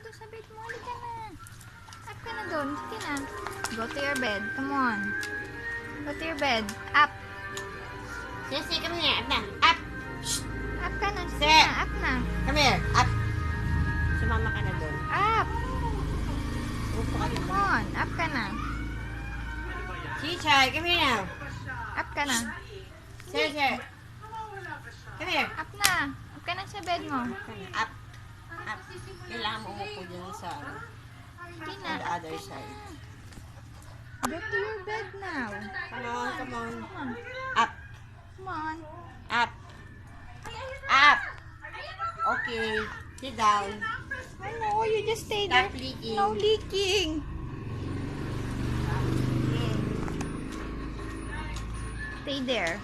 doon sa bed mo. Halika na. Up ka na doon. Sige na. Go to your bed. Come on. Go to your bed. Up. Sisi, come here. Up na. Up. Up ka na. Sige Sit. na. Up na. Come here. Up. Sumama ka na doon. Up. Upo ka Come doon. on. Up ka na. Chichay, come here now. Up ka na. Sit, sit. Come here. Up na. Up ka na sa bed mo. Up. Up. Kailangan mo umupo dyan sa Sige on na. the other side. Go to your bed now. Come on, come on. Come on. Up. Come on. Up. Up. Okay. Sit down. Oh no, you just stay there. Stop leaking. No leaking. Stay there.